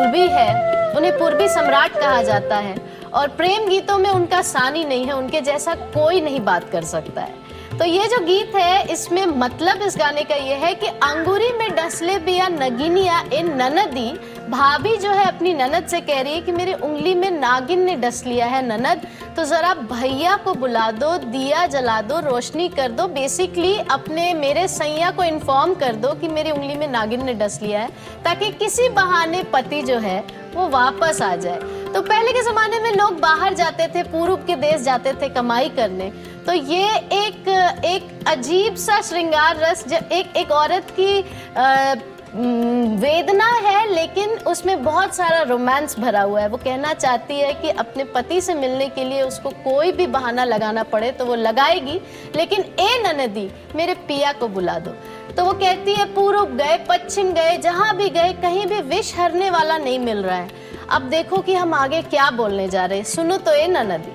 पूर्वी है, उन्हें पूर्वी सम्राट कहा जाता है और प्रेम गीतों में उनका सानी नहीं है, उनके जैसा कोई नहीं बात कर सकता है। तो ये जो गीत है इसमें मतलब इस गाने का ये है कि अंगूरी में डसले बिया नगिनिया इन ननदी, भाभी जो है अपनी ननद से कह रही है कि मेरी उंगली में नागिन ने डस लिया है ननद, तो जरा भैया को बुला दो, दिया जला दो, रोशनी कर दो, बेसिकली अपने मेरे सैया को इन्फॉर्म कर दो कि मेरी उंगली में नागिन ने डस लिया है, ताकि किसी बहाने पति जो है वो वापस आ जाए। तो पहले के जमाने में लोग बाहर जाते थे, पूर्व के देश जाते थे कमाई करने, तो ये एक अजीब सा श्रृंगार रस, एक औरत की वेदना है, लेकिन उसमें बहुत सारा रोमांस भरा हुआ है। वो कहना चाहती है कि अपने पति से मिलने के लिए उसको कोई भी बहाना लगाना पड़े तो वो लगाएगी, लेकिन ए ननदी मेरे पिया को बुला दो। तो वो कहती है पूर्व गए, पश्चिम गए, जहां भी गए कहीं भी विष हरने वाला नहीं मिल रहा है। अब देखो कि हम आगे क्या बोलने जा रहे हैं, सुनो तो ए ननदी।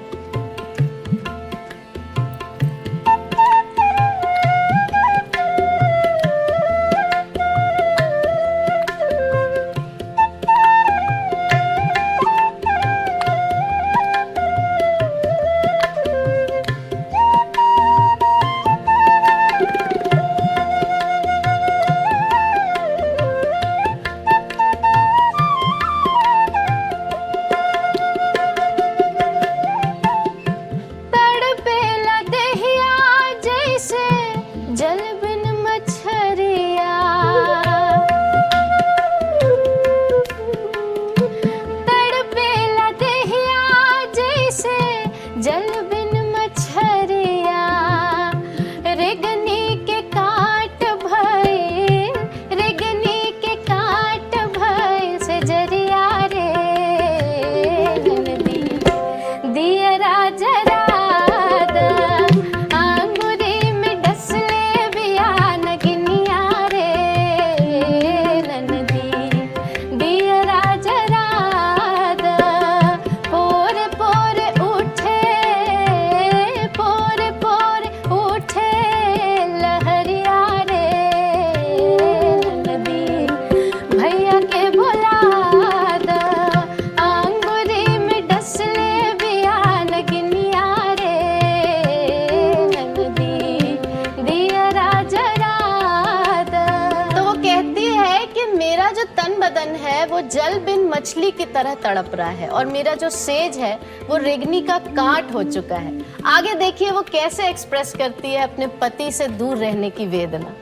जल बिन मछली की तरह तड़प रहा है और मेरा जो सेज है वो रेगनी का काट हो चुका है। आगे देखिए वो कैसे एक्सप्रेस करती है अपने पति से दूर रहने की वेदना।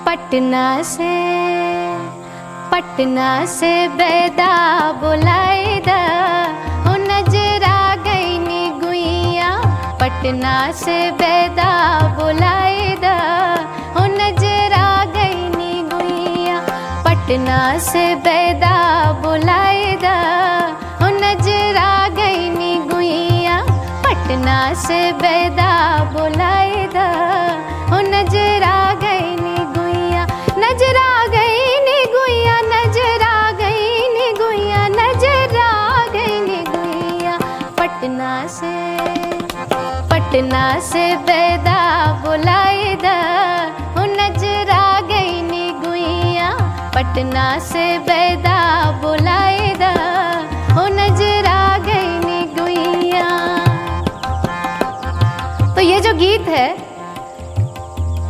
पटना से पटना से बैदा बुलाए दा, हो नजर आ गई नी गुइया। पटना से बैदा बुलाए दा, हो नजर आ गई नी गुइया। पटना से बैदा बुलाए दा, हो नजर आ गई नी गुइया। पटना से बैदा बुलाए दा, हो नजर आ गई नी गुइया। नजर आ गई नी गुइया, नजर आ गई नी गुइया, नजर आ गई नी गुइया। पटना से बैदा बुलाए दा, हो नजर आ गई नी गुइया। पटना से बैदा बुलाए दा, हो नजर आ गई नी गुइया। तो ये जो गीत है,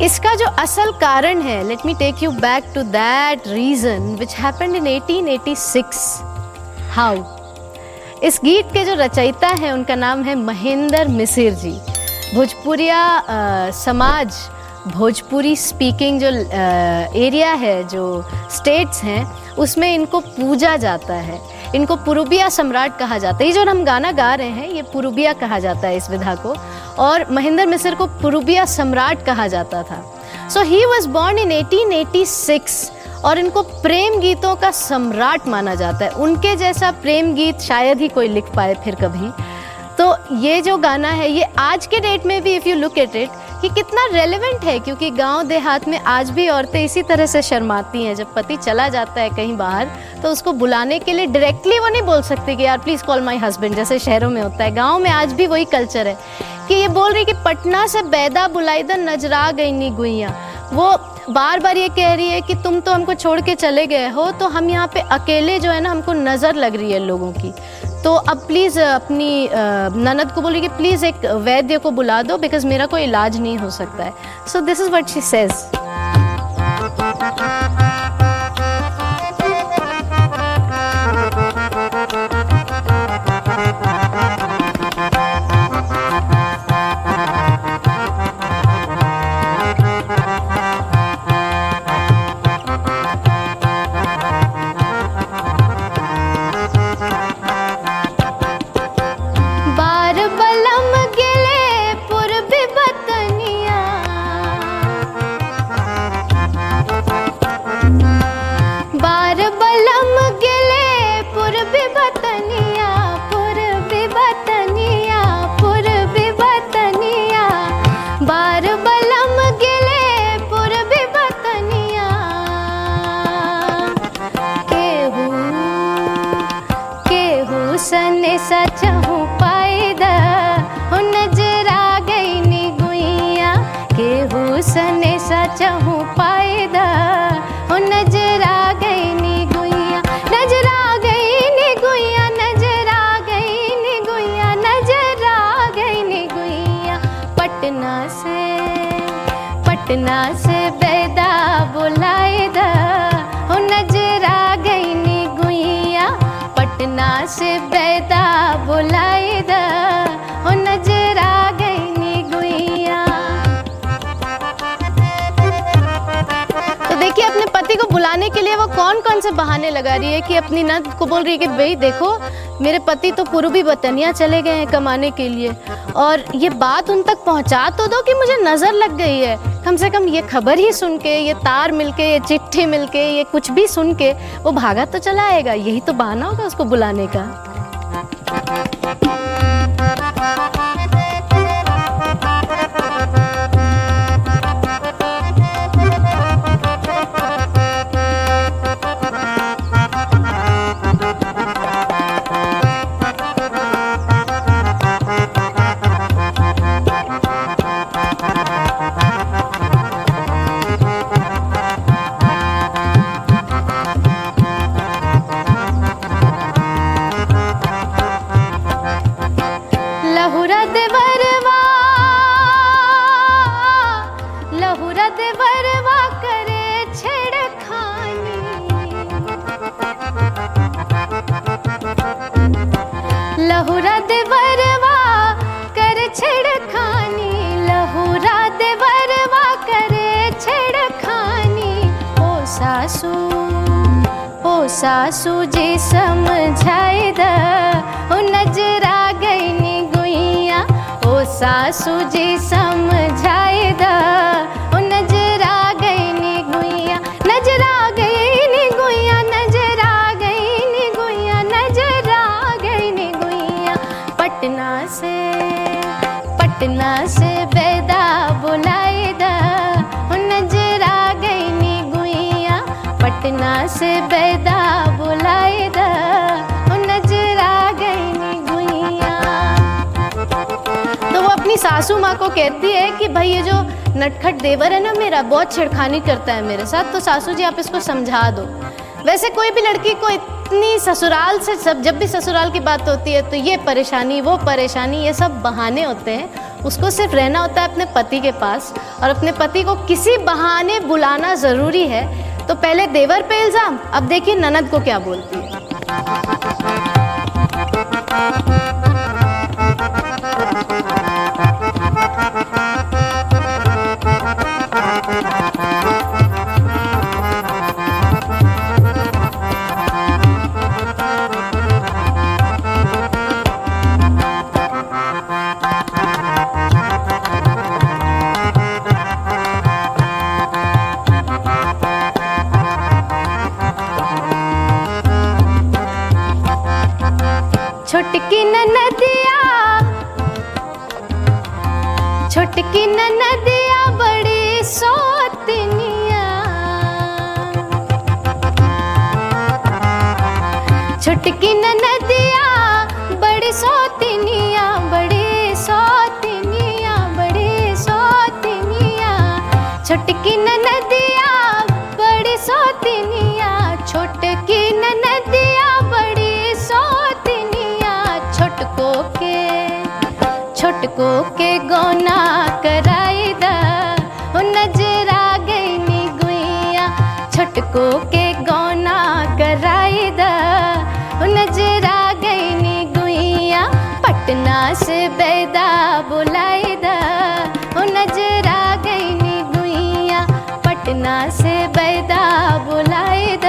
इसका जो असल कारण है, let me take you back to that reason which happened in 1886। How? इस गीत के जो रचयिता हैं उनका नाम है महेंद्र मिसिर जी। भोजपुरिया समाज, भोजपुरी स्पीकिंग जो एरिया है, जो स्टेट्स हैं, उसमें इनको पूजा जाता है। इनको पुरुबिया सम्राट कहा जाता है। ये जो हम गाना गा रहे हैं, ये पुरुबिया कहा जाता है इस विधा को, और महेंद्र मिसिर को पुरुबिया सम्राट कहा जाता था। सो ही वॉज बॉर्न इन 1886 और इनको प्रेम गीतों का सम्राट माना जाता है। उनके जैसा प्रेम गीत शायद ही कोई लिख पाए फिर कभी। तो ये जो गाना है, ये आज के डेट में भी if you look at it, कि कितना रेलेवेंट है, क्योंकि गांव देहात में आज भी औरतें इसी तरह से शर्माती हैं। जब पति चला जाता है कहीं बाहर, तो उसको बुलाने के लिए डायरेक्टली वो नहीं बोल सकती कि यार प्लीज़ कॉल माय हस्बैंड, जैसे शहरों में होता है। गांव में आज भी वही कल्चर है कि ये बोल रही कि पटना से बैदा बुलाई दा, नजरा गई नी गुइया। वो बार बार ये कह रही है कि तुम तो हमको छोड़ के चले गए हो, तो हम यहाँ पे अकेले जो है ना, हमको नज़र लग रही है लोगों की। तो अब प्लीज़ अपनी ननद को बोली कि प्लीज़ एक वैद्य को बुला दो, बिकॉज मेरा कोई इलाज नहीं हो सकता है। So this is what she सेज। सने सचहु पायदा, हो नजर आ गई नी गुइया। केहू सने सचहु पायदा, हो नजर आ गई नी गुइया। नजर आ गई नी गुइया, नजर आ गई नी गुइया, नजर आ गई नी गुइया। पटना से बैदा बुलाए दा, हो नजर आ गई नी गुइया। पटना से बैदा बुलाए दा, हो नजर आ गई नी गुइया। तो देखिए, अपने पति को बुलाने के लिए वो कौन कौन से बहाने लगा रही है कि अपनी नंद को बोल रही है कि भाई देखो, मेरे पति तो पूर्वी बतनिया चले गए हैं कमाने के लिए, और ये बात उन तक पहुंचा तो दो कि मुझे नजर लग गई है। कम से कम ये खबर ही सुन के, ये तार मिलके, ये चिट्ठी मिलके, ये कुछ भी सुन के वो भागा तो चला आएगा। यही तो बहाना होगा उसको बुलाने का। लहुरा देवरवा कर छेड़खानी, लहुरा देवरवा कर छेड़खानी। ओ सासू जी समझाए द, ओ नजरा गई नी गुइया, ओ सासू जी समझाए द, ओ नजरा गई नी गुइया, नजरा गई नी गुइया, नजरा गई नी गुइया, नजरा गई नी गुइया। पटना से बेदा बुलाए द, ओ नजरा गई नी गुइया, पटना से बेदा बुलाए द, ओ नजरा गई नी गुइया। तो वो अपनी सासू माँ को कहती है कि भाई ये जो नटखट देवर है ना मेरा, बहुत छेड़खानी करता है मेरे साथ, तो सासू जी आप इसको समझा दो। वैसे कोई भी लड़की को इतनी ससुराल से जब भी ससुराल की बात होती है तो ये परेशानी वो परेशानी, ये सब बहाने होते हैं। उसको सिर्फ रहना होता है अपने पति के पास, और अपने पति को किसी बहाने बुलाना ज़रूरी है। तो पहले देवर पे इल्ज़ाम, अब देखिए ननद को क्या बोलती है। छोटकी ननदिया बड़ी सौतनिया, छोटकी ननदिया बड़ी सौतनिया, बड़ी सौतनिया, बड़ी सौतनिया, छोटकी ननदिया बड़ी सौतनिया, छोटकी ननदिया बड़ी सौतनिया, छोटको के गौना कराई द, ओ नजरा गई नी गुइया, छोटको के गौना कराई द, ओ नजरा गई नी गुइया, पटना से बेदा बुलाई द, ओ नजरा गई नी गुइया, पटना से बेदा बुलाई द,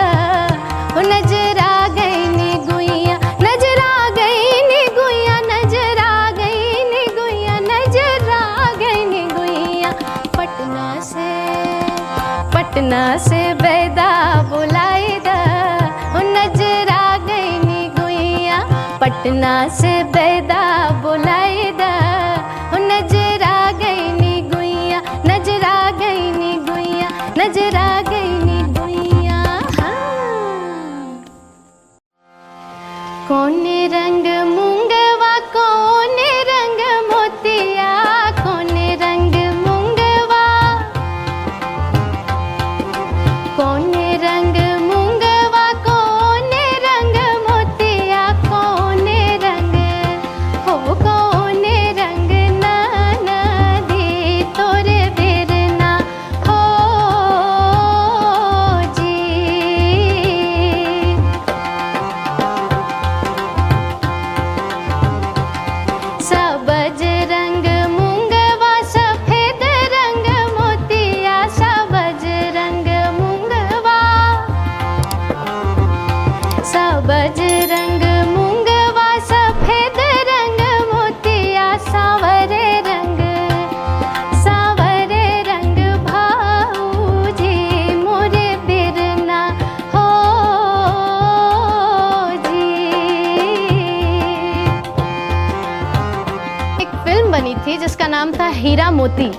ओ नजरा गई नी गुइया, नजरा गई नी गुइया, नजरा गई नी गुइया, नजरा गई नी गुइया, पटना से बेदा बुलाई द, ओ नजरा गई नी गुइया, पटना से बेदा बुलाई द, ओ नजरा गई नी गुइया, नजरा गई नी गुइया, नजरा गई नी गुइया। कोने रंग मूंगवा, कोने रंग मोतिया, कोने रंग मूंगवा, कोने रंग मूंगवा, कोने रंग मोतिया, कोने रंग हो, कोने रंग ननदी तोरे बिरना हो जी। सबज रंग मूंगवा, सफेद रंग मोतिया, सबज रंग मूंगवा, सबज रंग मूंगवा, सफेद रंग मोतिया, सावरे रंग भाऊजी मोरे बिरना हो जी। एक फिल्म बनी थी जिसका नाम था हीरा मोती।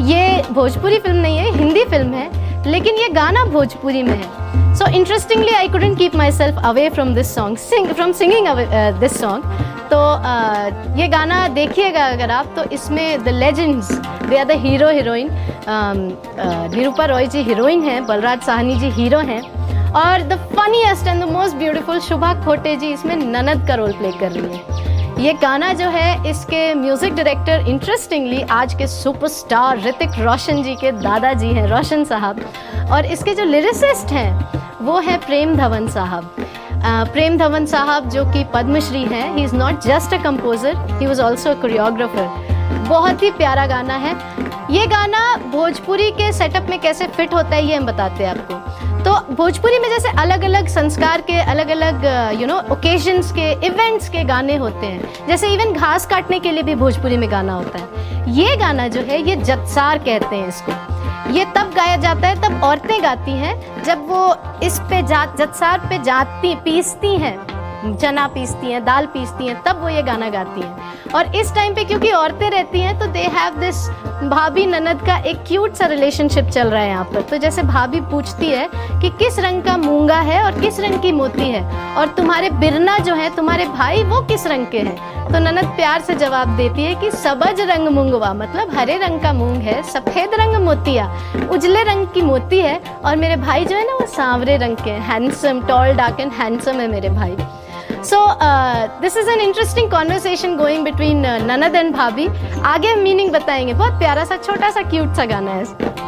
ये भोजपुरी फिल्म नहीं है, हिंदी फिल्म है, लेकिन ये गाना भोजपुरी में है। So interestingly I couldn't keep my self away from this song, from singing this song. तो ये गाना देखिएगा अगर आप, तो इसमें the legends, they are the hero heroine. Nirupa Roy ji heroine हैं, बलराज साहनी जी हीरो हैं, और the funniest and the most beautiful Shubha Khote ji इसमें ननद का रोल प्ले कर रही हैं। ये गाना जो है, इसके म्यूज़िक डायरेक्टर इंटरेस्टिंगली आज के सुपरस्टार ऋतिक रोशन जी के दादाजी हैं, रोशन साहब, और इसके जो लिरिसिस्ट हैं वो है प्रेम धवन साहब। प्रेम धवन साहब जो कि पद्मश्री हैं, he is not just a composer, he was also a choreographer. बहुत ही प्यारा गाना है ये। गाना भोजपुरी के सेटअप में कैसे फिट होता है ये हम बताते हैं आपको। तो भोजपुरी में जैसे अलग अलग संस्कार के अलग अलग ओकेजन्स के इवेंट्स के गाने होते हैं, जैसे इवन घास काटने के लिए भी भोजपुरी में गाना होता है। ये गाना जो है ये जत्सार कहते हैं इसको। ये तब गाया जाता है, तब औरतें गाती हैं जब वो इस पे जत्सार पे पीसती हैं, चना पीसती हैं, दाल पीसती हैं, तब वो ये गाना गाती हैं। और इस टाइम पे क्योंकि औरतें रहती हैं तो दे हैव दिस भाभी ननद का एक क्यूट सा रिलेशनशिप चल रहा है यहाँ पर। तो जैसे भाभी पूछती है कि किस रंग का मूंगा है और किस रंग की मोती है, और तुम्हारे बिरना जो है तुम्हारे भाई वो किस रंग के हैं। तो ननद प्यार से जवाब देती है कि सबज रंग मूंगवा, मतलब हरे रंग का मूंग है, सफ़ेद रंग मोतिया, उजले रंग की मोती है, और मेरे भाई जो है ना वो सांवरे रंग के हैं, handsome, tall, dark and handsome है मेरे भाई। So this is an interesting conversation going between ननद एंड भाभी। आगे मीनिंग बताएंगे। बहुत प्यारा सा छोटा सा क्यूट सा गाना है।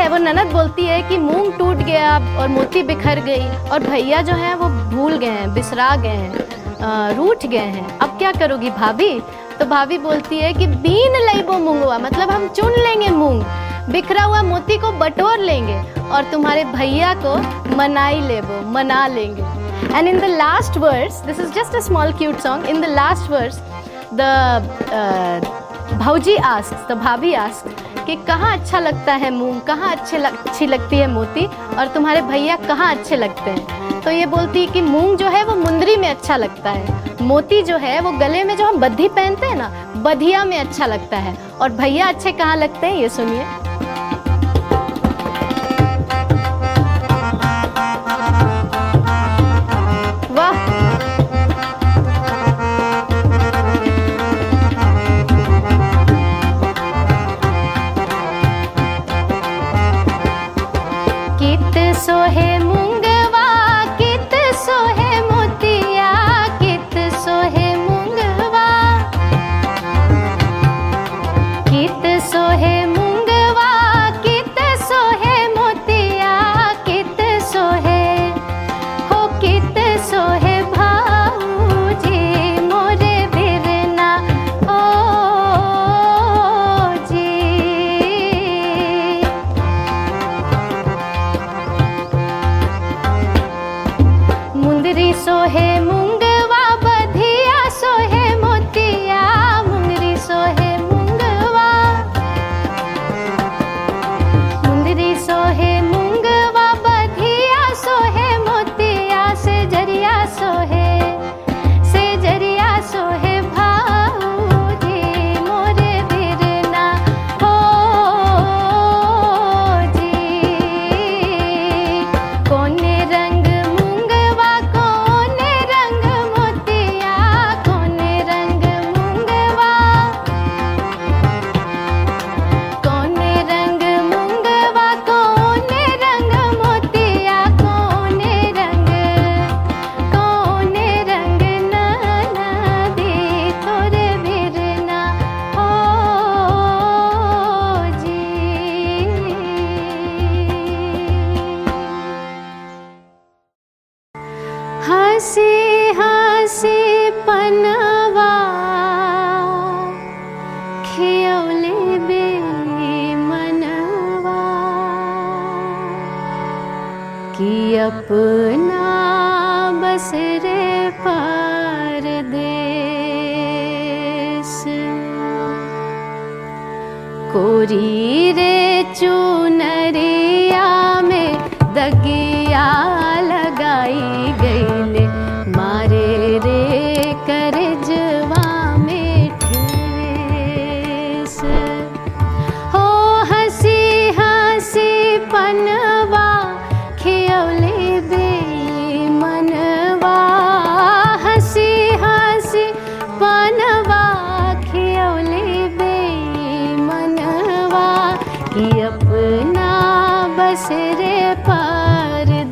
वो ननद बोलती है कि मूंग टूट गया और मोती बिखर गई, और भैया जो हैं वो भूल गए हैं, बिसरा गए हैं, रूठ गए हैं, अब क्या करोगी भाभी। तो भाभी बोलती है कि बीन लईबो मूंगवा, मतलब हम चुन लेंगे मूंग, बिखरा हुआ मोती को बटोर लेंगे और तुम्हारे भैया को मनाई लेबो, मना लेंगे। And in the last verse, this is just a small cute song, in the last verse the भौजी आस्क्स, द भाभी आस्क्स कि कहाँ अच्छा लगता है मूंग, कहाँ अच्छी लगती है मोती, और तुम्हारे भैया कहाँ अच्छे लगते हैं। तो ये बोलती है कि मूंग जो है वो मुंदरी में अच्छा लगता है, मोती जो है वो गले में जो हम बद्धी पहनते हैं ना, बधिया में अच्छा लगता है, और भैया अच्छे कहाँ लगते हैं ये सुनिए। वाह, सोहे मूंगवा कित सोहे मोतिया, कित सोहे मूंगवा, कित सोहे मूंगवा कोरी रे चुनरिया में दगिया लगाई गईले, मारे रे करजवा में ठेस। हो हंसी हंसी पनवा खियौले बेमनवा, हंसी हंसी पनवा खियौले बेमनवा, कि अपना बसरे परदेस।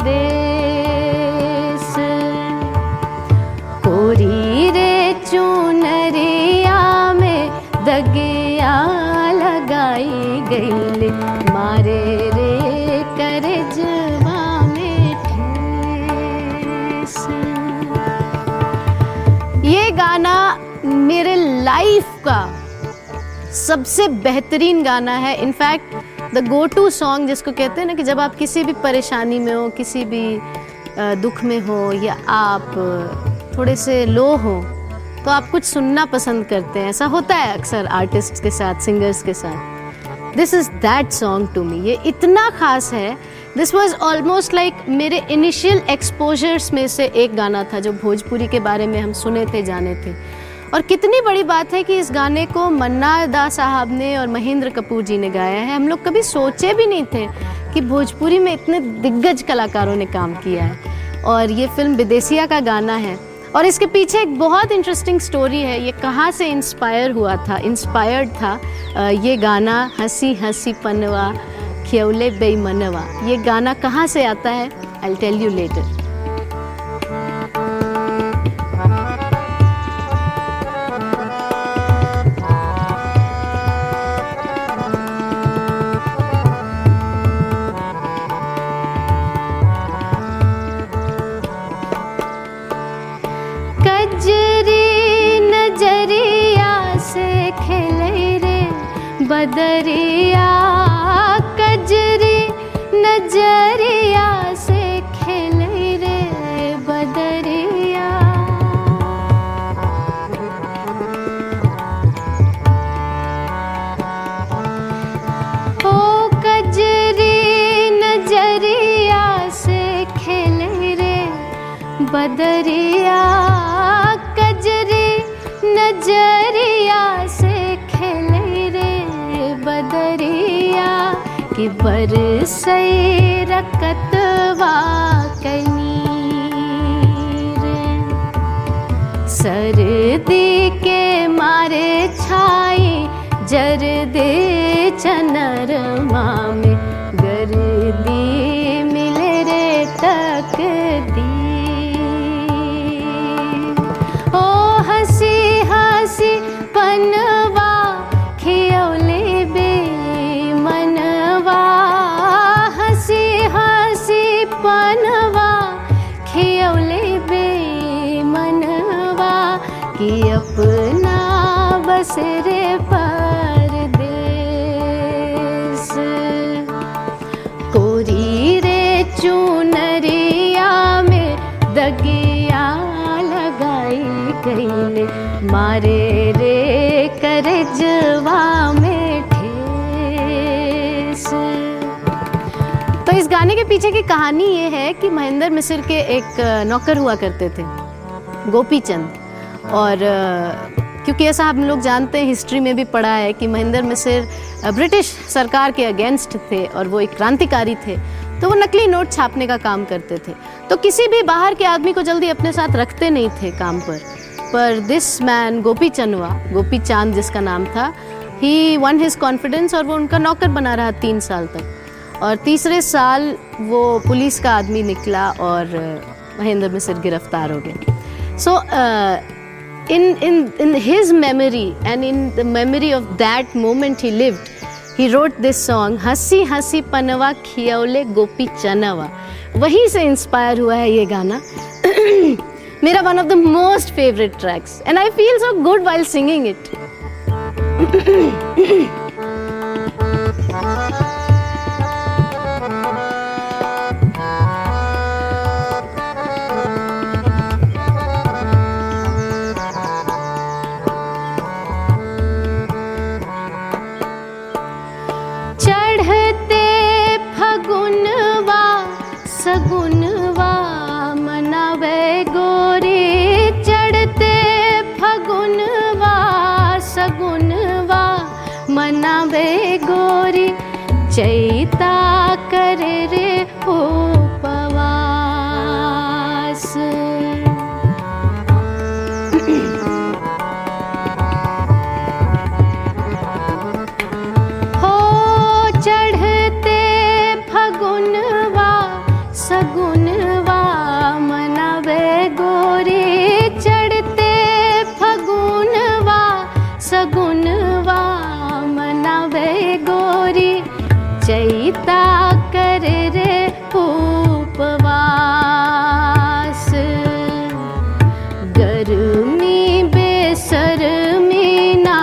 कोरी रे चुनरिया में दगिया लगाई गईले, मारे रे करजवा में ठेस। ये गाना मेरे लाइफ का सबसे बेहतरीन गाना है। In fact the go to song जिसको कहते हैं ना, कि जब आप किसी भी परेशानी में हो, किसी भी दुख में हो, या आप थोड़े से लो हो, तो आप कुछ सुनना पसंद करते हैं। ऐसा होता है अक्सर आर्टिस्ट के साथ, सिंगर्स के साथ। This is that song to me. ये इतना ख़ास है। दिस वॉज ऑलमोस्ट लाइक मेरे इनिशियल एक्सपोजर्स में से एक गाना था जो भोजपुरी के बारे में हम सुने थे, जाने थे। और कितनी बड़ी बात है कि इस गाने को मन्ना दा साहब ने और महेंद्र कपूर जी ने गाया है। हम लोग कभी सोचे भी नहीं थे कि भोजपुरी में इतने दिग्गज कलाकारों ने काम किया है। और ये फिल्म विदेसिया का गाना है। और इसके पीछे एक बहुत इंटरेस्टिंग स्टोरी है। ये कहाँ से इंस्पायर्ड था ये गाना, हंसी हंसी पनवा खियौले बेईमनवा। ये गाना कहाँ से आता है, आई विल टेल यू लेटर। बदरिया कजरी नजरिया से खेले रे बदरिया। ओ कजरी नजरिया से खेले रे बदरिया, कजरी नजरिया से खेले बदरिया, कि बरसई रकतवा कनीर। सर्दी के मारे छाई जरदे चनरमा में, गर्दी मिले रे तकदीर। ओ हंसी हंसी पनवा खियौले बेमनवा, हंसी हंसी पनवा खियौले बेमनवा, कि अपना बसरे परदेस। कोरी रे चुनरिया में दगिया लगाई गईले, मारे रे करजवा में ठेस। तो इस गाने के पीछे की कहानी ये है कि महेंद्र मिसिर के एक नौकर हुआ करते थे, गोपी चंद। और क्योंकि ऐसा हम लोग जानते हैं, हिस्ट्री में भी पढ़ा है कि महेंद्र मिसिर ब्रिटिश सरकार के अगेंस्ट थे और वो एक क्रांतिकारी थे, तो वो नकली नोट छापने का काम करते थे। तो किसी भी बाहर के आदमी को जल्दी अपने साथ रखते नहीं थे काम पर दिस मैन गोपी चांद जिसका नाम था, ही वन हिज कॉन्फिडेंस और वो उनका नौकर बना रहा 3 साल तक। और तीसरे साल वो पुलिस का आदमी निकला और महेंद्र मिसिर गिरफ्तार हो गए। सो in his memory and in the memory of that moment he lived, he wrote this song, हंसी हंसी पनवा खियौले गोपी चनवा। वहीं से इंस्पायर हुआ है ये गाना। मेरा one of the most favorite tracks and I feel so good while singing it. चैता करे रे उपवास। हो चढ़ते फगुनवा सगुनवा मनावे गोरी, चढ़ते फगुनवा सगुनवा मनावे गोरी, चैता करे रे उपवास। गर्मी बेसरमी ना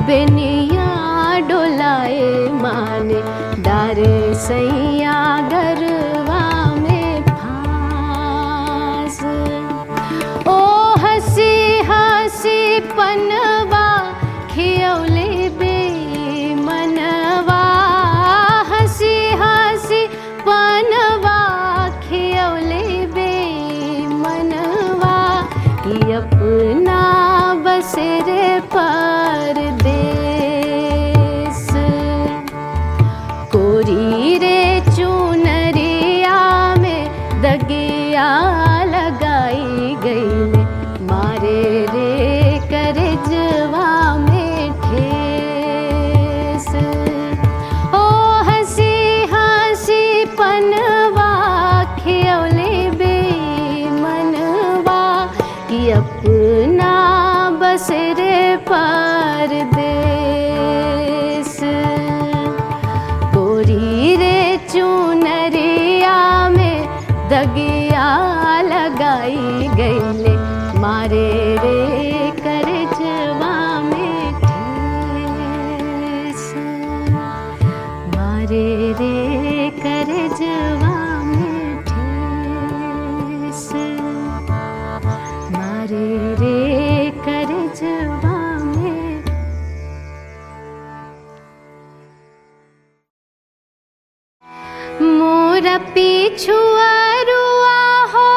बेनिया डोलाए माने, डारे सैया गरवा में फांस। ओ हंसी हंसी पनवा खियौले बे मनवा, हंसी हंसी पनवा खियौले बे मनवा, कि अपना बसेरे परदेस। कोरी रे चुनरिया में दगिया लगाई गई, मारे रे करजवा में ठेस। ओ हंसी हंसी पनवा खियौले बे मनवा, कि अपना बसेरे परदेस। कोरी रे चुनरिया में दगिया लगाई गईले, मारे रे करजवा में ठेस, मारे रे करजवा में ठेस, मारे रे करजवा में। मोरा पिछुआरुआ हो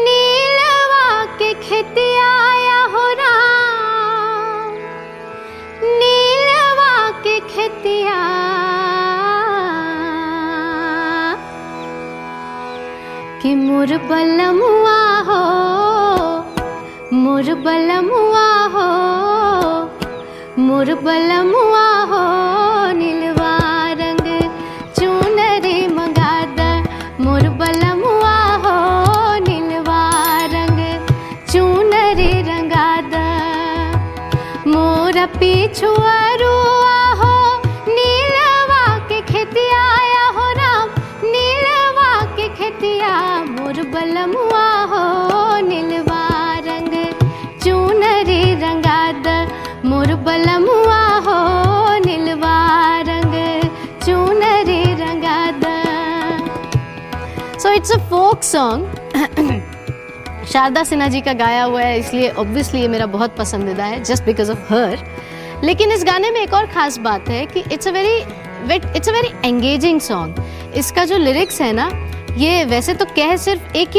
नीलवा के खेतिया हो राम, नीलवा के खेतिया। कि मोर बलमुआ हो, मोर बलमुआ हो, मोर बलमुआ हो, नीलवा रंग चुनरी मंगादा। मोर बलमुआ हो, नीलवा रंग चुनरी रंगादा। मोर पिछुआरुआ हो नीलवा के खेतिया हो राम, नीलवा के खेतिया। मोर बलमुआ हो, नीलवा रंग चुनरी रंगादा। मोर बलमुआ हो, नीलवा रंग चुनरी रंगादा। So it's a folk song, Sharda Sinha जी का गाया हुआ है, इसलिए ऑब्वियसली ये मेरा बहुत पसंदीदा है, जस्ट बिकॉज ऑफ हर। लेकिन इस गाने में एक और ख़ास बात है कि it's a very engaging song. इसका जो लिरिक्स है ना, ये वैसे तो कह सिर्फ एक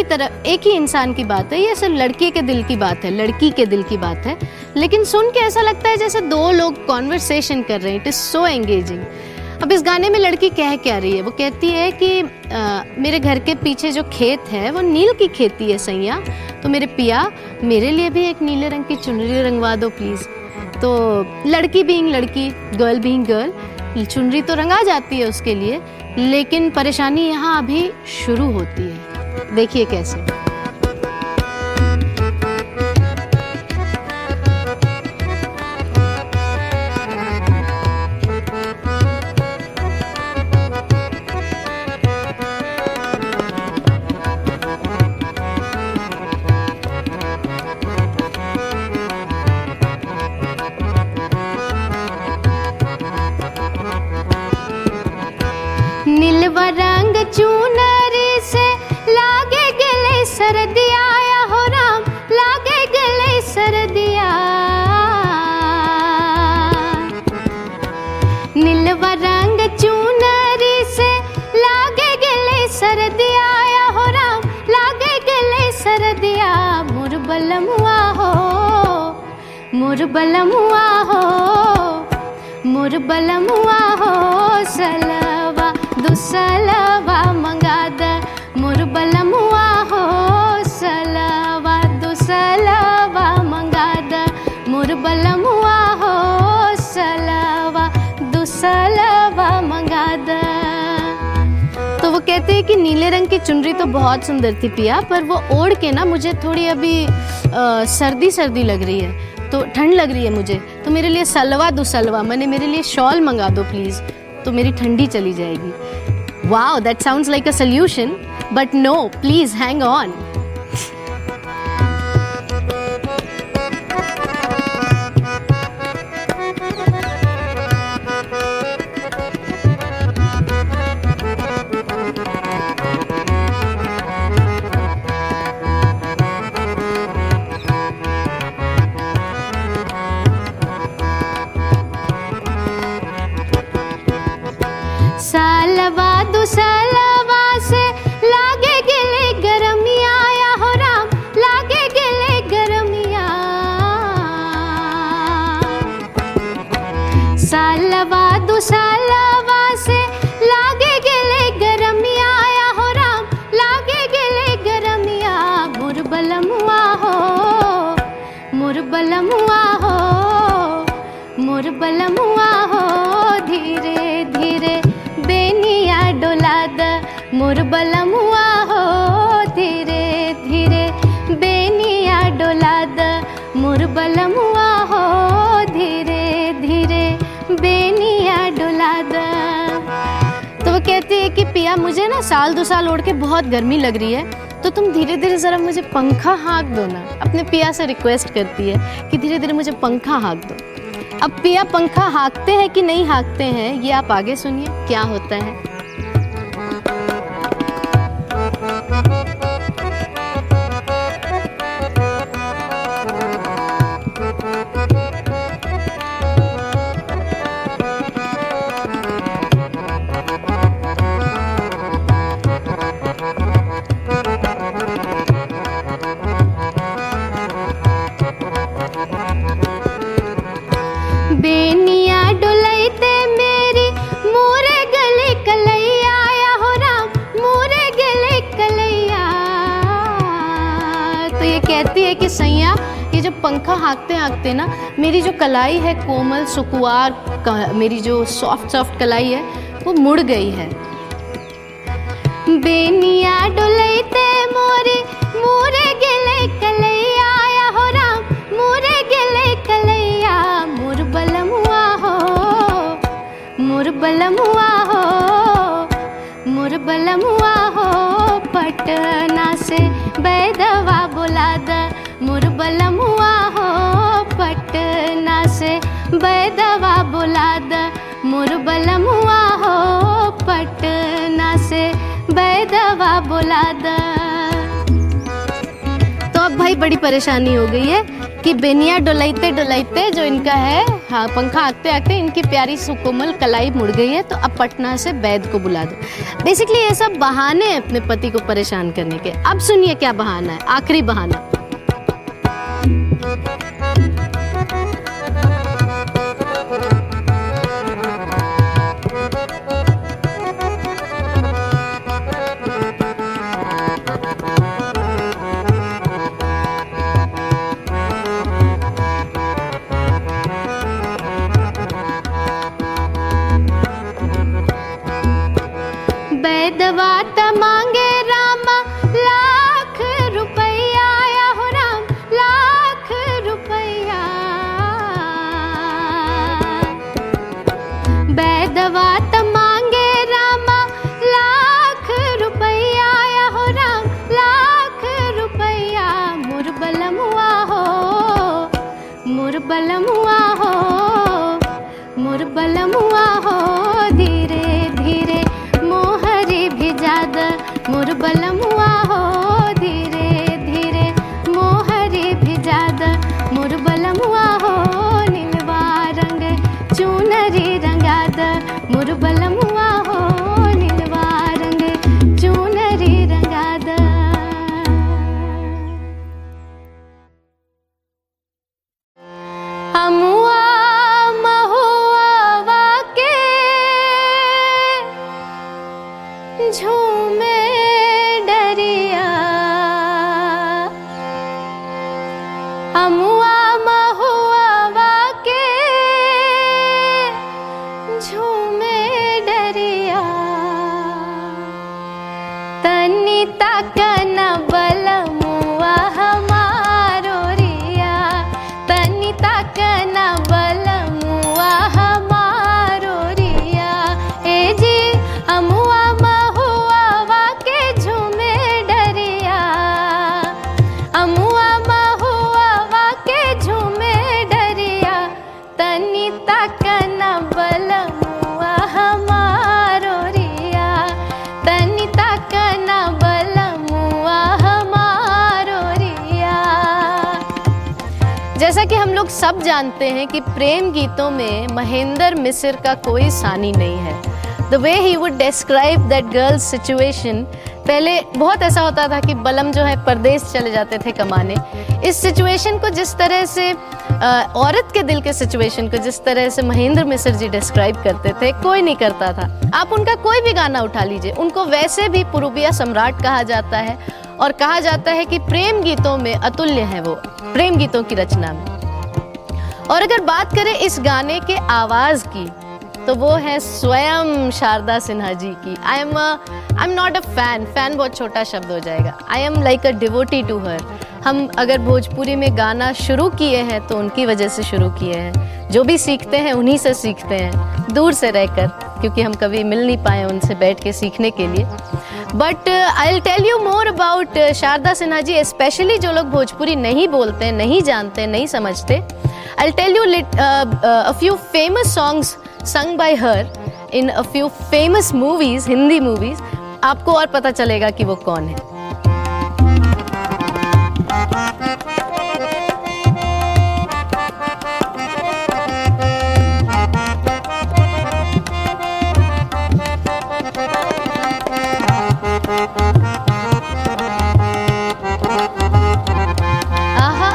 ही इंसान की बात है, ये सिर्फ लड़के के दिल की बात है, लड़की के दिल की बात है, लेकिन सुन के ऐसा लगता है जैसे दो लोग कॉन्वर्सेशन कर रहे हैं। It is so engaging. अब इस गाने में लड़की कह क्या रही है? वो कहती है कि मेरे घर के पीछे जो खेत है वो नील की खेती है सैया, तो मेरे पिया मेरे लिए भी एक नीले रंग की चुनरी रंगवा दो प्लीज़। तो लड़की बीइंग लड़की, गर्ल बीइंग गर्ल, चुनरी तो रंगा जाती है उसके लिए, लेकिन परेशानी यहाँ अभी शुरू होती है। देखिए कैसे। नीलवा रंग चुनरी से लागे गले सरदिया हो राम, लागे गले सरदिया। नीलवा रंग चुनरी से लागे गले सरदिया हो राम, लागे गले सरदिया। मोर बलमुआ हो, मोर बलमुआ हो, मोर बलमुआ हो सलवा दुसलवा मंगा द मोर बलमुआ हो सलवा दुसलवा मंगा द मोर बलमुआ हो सलवा दुसलवा मंगा द। तो वो कहते हैं कि नीले रंग की चुनरी तो बहुत सुंदर थी पिया, पर वो ओढ़ के ना मुझे थोड़ी अभी सर्दी सर्दी लग रही है, तो ठंड लग रही है मुझे, तो मेरे लिए सलवा दुसलवा मैंने मेरे लिए शॉल मंगा दो प्लीज़, तो मेरी ठंडी चली जाएगी। Wow, that sounds like a solution, but no, please hang on. सालवा दुसलवा से लागे गिले गरमिया या हो राम, लागे गिले गरमिया। सालवा दुसलवा से लागे गिले गरमिया या हो राम, लागे गिले गरमिया। मोर बलमुआ हो, मोर बलमुआ हो, मोर बलमुआ हो, धीरे धीरे बेनिया डोला द मोर बलमुआ हो, धीरे धीरे बेनिया डोला द मोर बलमुआ हो, धीरे धीरे बेनिया डोला द। तो वो कहती है कि पिया मुझे ना साल 2 साल ओढ़ के बहुत गर्मी लग रही है, तो तुम धीरे धीरे ज़रा मुझे पंखा हाँक दो ना। अपने पिया से रिक्वेस्ट करती है कि धीरे धीरे मुझे पंखा हाँक दो। अब पिया पंखा हाँकते हैं कि नहीं हाँकते हैं, ये आप आगे सुनिए क्या होता है। बेनिया डुलैते मेरी मोरे गले कलैया या हो राम, मोरे गले कलैया। तो ये कहती है कि सैया ये जो पंखा हाँकते हाँकते ना मेरी जो कलाई है कोमल सुकुवार, मेरी जो सॉफ्ट सॉफ्ट कलाई है वो मुड़ गई है। बेनिया डुलैते मोरी मोरे गले कलैया या हो राम, मोरे गले कलैया। मोर बलमुआ हो, मोर बलमुआ हो, मोर बलमुआ हो, पटना से बैदवा बुला द मोर बलमुआ हो, पटना से बैदवा बुला द मोर बलमुआ हो, पटना से बैदवा बुला द। तो अब भाई बड़ी परेशानी हो गई है कि बेनिया डुलाइते डुलाइते जो इनका है, हाँ पंखा हाँकते हाँकते इनकी प्यारी सुकोमल कलाई मुड़ गई है, तो अब पटना से बैद को बुला दो। बेसिकली ये सब बहाने हैं अपने पति को परेशान करने के। अब सुनिए क्या बहाना है, आखिरी बहाना। बैदवा त मांगे रामा लाख रुपया या हो राम, लाख रुपया। बैदवा त मांगे रामा लाख रुपया या हो राम, लाख रुपया। मोर बलमुआ हो, मोर बलमुआ हो, मोर बलमुआ हो, धीरे धीरे मोहरी भिजा द मोर बलमुआ हो, धीरे धीरे मोहरी भिजा द मोर बलमुआ हो। नीलवा रंग चुनरी रंगा द मोर बलमुआ हो, नीलवा रंग चुनरी रंगा द। अमुआ महुआ अमुआ महुआ वाके झूमे डरिया तनी तकन बलमुआ हमारो रिया तनी तकन बलमुआ हमारो रिया ए जी अमुआ महुआ वाके झूमे डरिया अमुआ महुआ वाके झूमे डरिया तनी तकन बलमुआ हमारो रिया तनी तकन बलमुआ हमारो रिया। जैसा कि हम लोग सब जानते हैं कि प्रेम गीतों में महेंद्र मिस्र का कोई सानी नहीं है। The way he would describe that girls situation, पहले बहुत ऐसा होता था कि बलम जो है परदेश चले जाते थे कमाने। इस सिचुएशन को जिस तरह से औरत के दिल के सिचुएशन को जिस तरह से महेंद्र मिस्र जी डिस्क्राइब करते थे, कोई नहीं करता था। आप उनका कोई भी गाना उठा लीजिए, उनको वैसे भी पूर्बिया सम्राट कहा जाता है और कहा जाता है कि प्रेम गीतों में अतुल्य है वो, प्रेम गीतों की रचना में। और अगर बात करें इस गाने के आवाज की, तो वो है स्वयं शारदा सिन्हा जी की। I am not a fan बहुत छोटा शब्द हो जाएगा। I am like a devotee to her. हम अगर भोजपुरी में गाना शुरू किए हैं तो उनकी वजह से शुरू किए हैं। जो भी सीखते हैं उन्हीं से सीखते हैं, दूर से रहकर, क्योंकि हम कभी मिल नहीं पाए उनसे बैठ के सीखने के लिए। But I will tell you more about Sharda Sinha ji, specially जो लोग भोजपुरी नहीं बोलते, नहीं जानते, नहीं समझते। आई will tell you a few famous songs sung by her in a few famous movies, Hindi movies। आपको और पता चलेगा कि वो कौन है। आहा,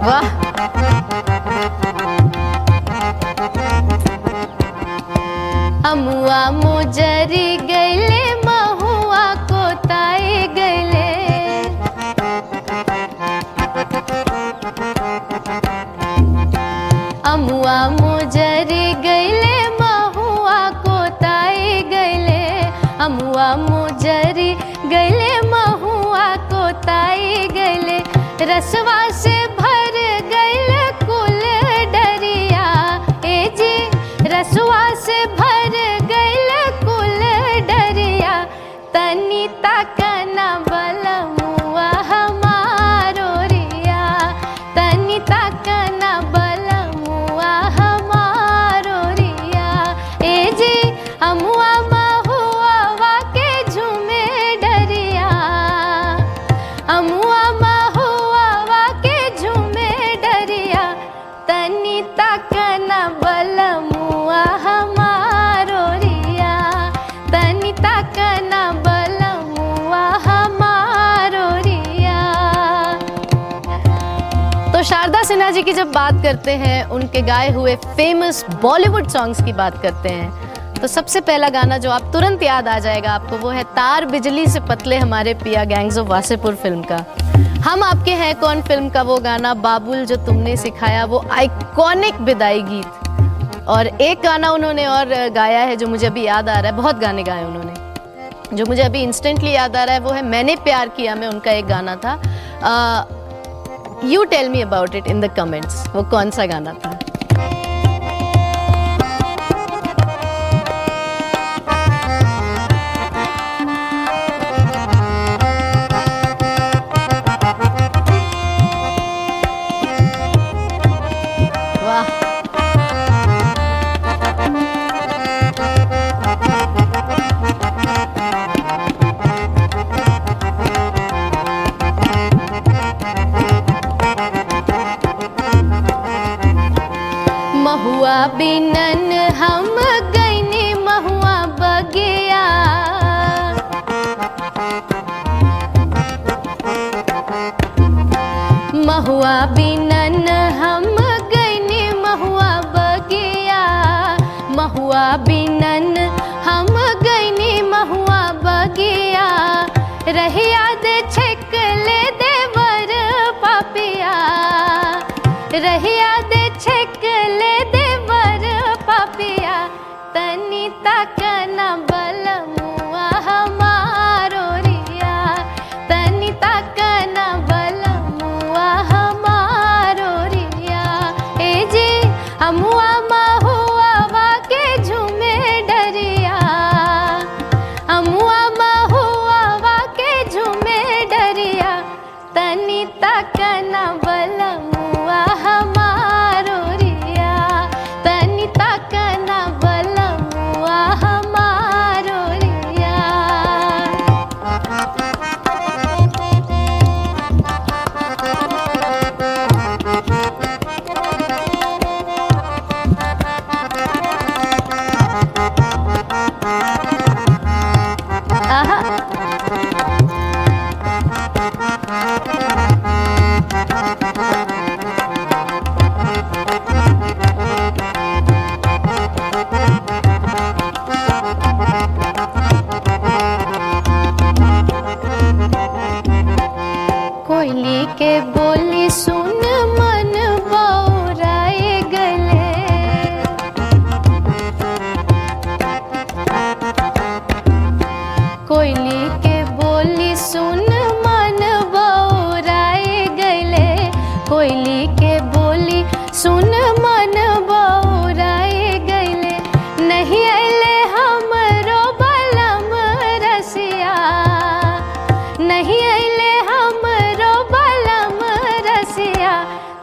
वाह, अमुआ मुजरी गैले महुआ को ताए गैले अमुआ मुजरी गैले महुआ को ताए गैले अमुआ मुजरी गैले महुआ को ताए गैले रसवा से भर गैल कुल डरिया ए जी रसवा से भर गैल कुल डरिया तनी तकन बलमुआ हमारो रिया तनी तकन बलमुआ हमारो रिया ए जी अमुआ महुआ वाके झूमे डरिया अमुआ महुआ वाके झूमे डरिया तनी तकन बलमुआ हमारो रिया तनी तकन बलमुआ हमारो रिया। तो शारदा सिन्हा जी की जब बात करते हैं, उनके गाए हुए फेमस बॉलीवुड सॉन्ग्स की बात करते हैं, तो सबसे पहला गाना जो आप तुरंत याद आ जाएगा आपको, वो है तार बिजली से पतले हमारे पिया, गैंग्स ऑफ वासेपुर फिल्म का। हम आपके हैं कौन फिल्म का वो गाना, बाबुल जो तुमने सिखाया, वो आइकॉनिक विदाई गीत। और एक गाना उन्होंने और गाया है जो मुझे अभी याद आ रहा है, बहुत गाने गाए उन्होंने, जो मुझे अभी इंस्टेंटली याद आ रहा है वो है मैंने प्यार किया में उनका एक गाना था। You tell me about it in the comments, वो कौन सा गाना था। महुआ बिनन हम गईनी महुआ बगिया महुआ बिनन हम गईनी महुआ बगिया महुआ बिनन हम गईनी महुआ बगिया, रहिया दे छेक ले देवर पापिया, रहिया दे छेक ले देवर पापिया, तनी तक न बल मुआ हमारो रिया, तनी तक न बल मुआ हमारो रिया। ए जी हमुआ महुआ के झूमे डरिया, हमुआ महुआ के झूमे डरिया, तनी तक न बल मुआ हमारो रिया, तनी तक न बल मुआ हमारो रिया। आहा कोयली के बोली सुन मन बौराए गले, कोयली के बोली सुन मन बौराए गले, कोयली के बोली सुन मन बौराए गले, नहीं अले हमरो बलम रसिया, नहीं अले हमरो बलम रसिया,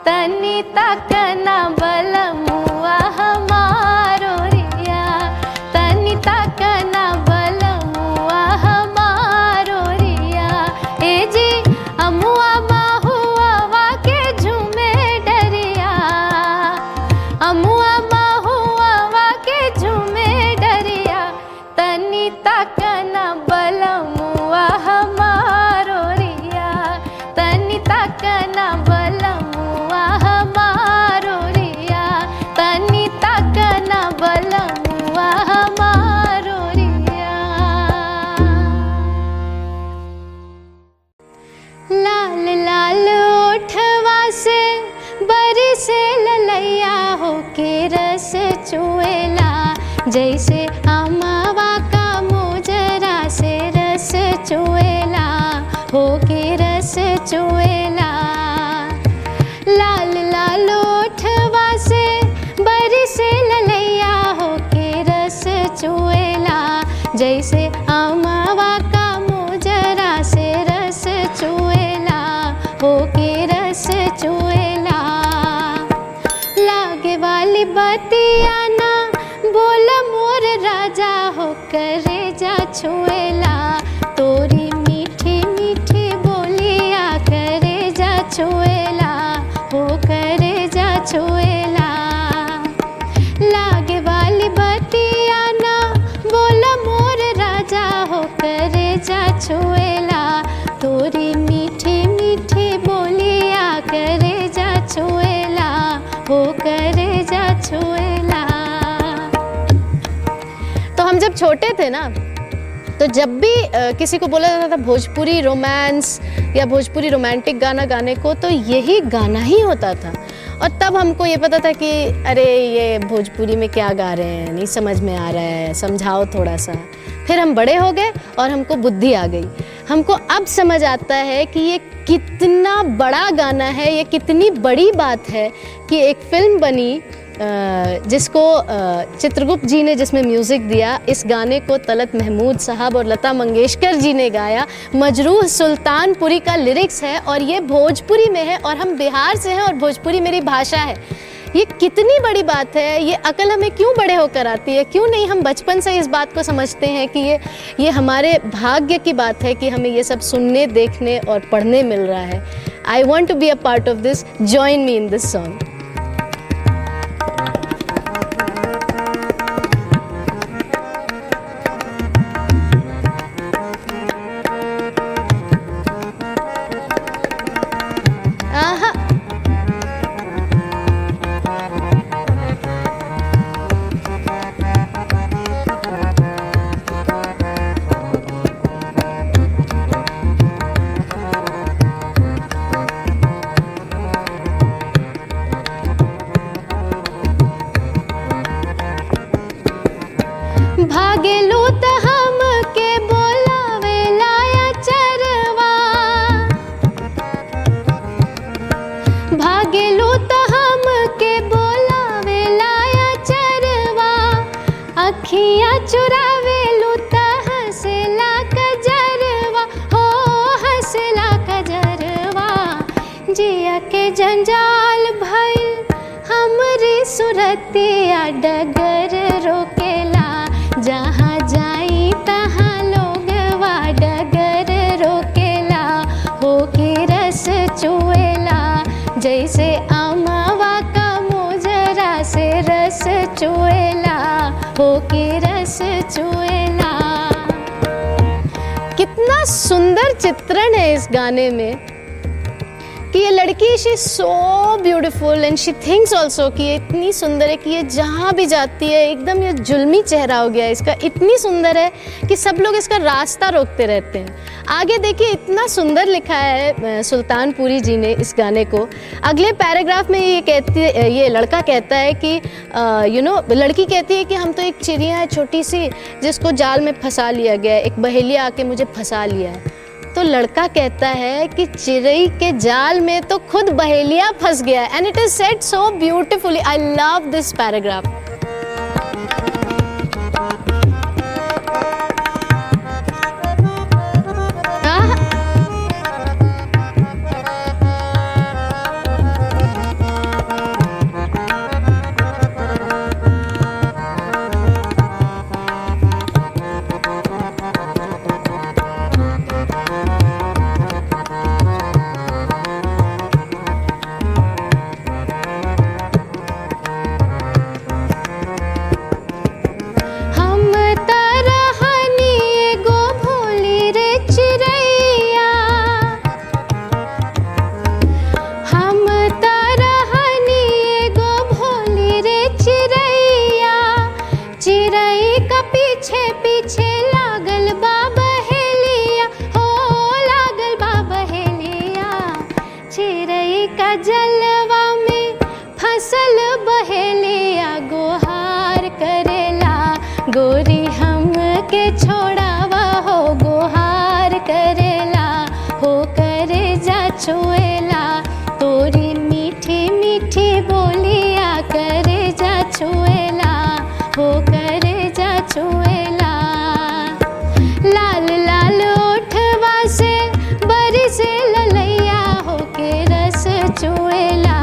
तनी तक न बल मुआ हमारो रिया, तनी तक न बल मुआ हमारो रिया। ए जी हमुआ महुआ के झूमे डरिया, हमुआ महुआ के झूमे डरिया, तनी तक न बल मुआ हमारो रिया, तनी तक न बल मुआ हमारो रिया, तनी तक न बल मुआ हमारो रिया। लाल लाल ओठवा से बरसे ललैया हो के रस चुएला, जैसे अमावा का मोजरा से रस चुएला हो के रस चुएला। लाल लाल ओठवा से बरसे ललैया हो के रस चुएला, जैसे अमावा का मोजरा से रस चुएला हो के रस चुएला। लागे वाली बतिया ना बोल मोर राजा हो करे जा छुएला, तोरी मीठी मीठी बोलिया करे जा छुएला हो करे जा छुएला। लागे वाली बतिया ना बोल मोर राजा हो करे जा छुएला, तोरी मीठी मीठी बोलिया करे जा छुएला हो करे जा छुएला। तो हम जब छोटे थे ना, तो जब भी किसी को बोला जाता था भोजपुरी रोमांस या भोजपुरी रोमांटिक गाना गाने को, तो यही गाना ही होता था। और तब हमको ये पता था कि अरे ये भोजपुरी में क्या गा रहे हैं, नहीं समझ में आ रहा है, समझाओ थोड़ा सा। फिर हम बड़े हो गए और हमको बुद्धि आ गई, हमको अब समझ आता है कि ये कितना बड़ा गाना है, ये कितनी बड़ी बात है कि एक फिल्म बनी जिसको चित्रगुप्त जी ने जिसमें म्यूज़िक दिया। इस गाने को तलत महमूद साहब और लता मंगेशकर जी ने गाया। मजरूह सुल्तानपुरी का लिरिक्स है और ये भोजपुरी में है और हम बिहार से हैं और भोजपुरी मेरी भाषा है। ये कितनी बड़ी बात है, ये अकल हमें क्यों बड़े होकर आती है, क्यों नहीं हम बचपन से इस बात को समझते हैं कि ये हमारे भाग्य की बात है कि हमें ये सब सुनने, देखने और पढ़ने मिल रहा है। I want to be a part of this, join me in this song. सुरतिया डगर रोकेला, जहाँ जाई तहाँ लोगवा डगर रोकेला, हो के रस चुएला, जैसे अमवा का मोजरा से रस चुएला, हो के रस चुएला। कितना सुंदर चित्रण है इस गाने में कि ये लड़की she so beautiful and she thinks also कि ये इतनी सुंदर है कि ये जहाँ भी जाती है एकदम ये जुल्मी चेहरा हो गया है इसका, इतनी सुंदर है कि सब लोग इसका रास्ता रोकते रहते हैं। आगे देखिए इतना सुंदर लिखा है सुल्तानपुरी जी ने इस गाने को। अगले पैराग्राफ में ये लड़का कहता है कि लड़की कहती है कि हम तो एक चिड़िया है छोटी सी जिसको जाल में फंसा लिया गया है, एक बहेलिया आके मुझे फंसा लिया है। तो लड़का कहता है कि चिड़ई के जाल में तो खुद बहेलिया फंस गया and it is said so beautifully. I love this paragraph. जलवा में फसल बहेलिया गोहार करेला, गोरी हम के छोड़ावा हो गोहार करेला, हो करे जा छुएला, तोरी मीठी मीठी बोलिया करे जा छुएला, हो करे जा छुएला। लाल लाल ओठवा से बरसे ललैया, हो के रस चुएला,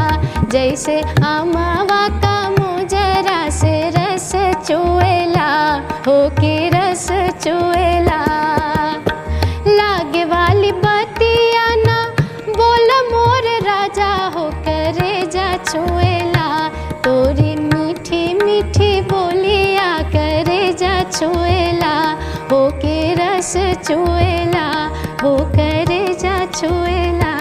जैसे अमवा का मोजरा से रस चुएला, हो के रस चुएला। लागे वाली बतिया ना बोल मोर राजा, हो करे जा छुएला, तोरी मीठी मीठी बोलिया करे जा छुएला, हो के रस चुएला, हो करे जा छुएला।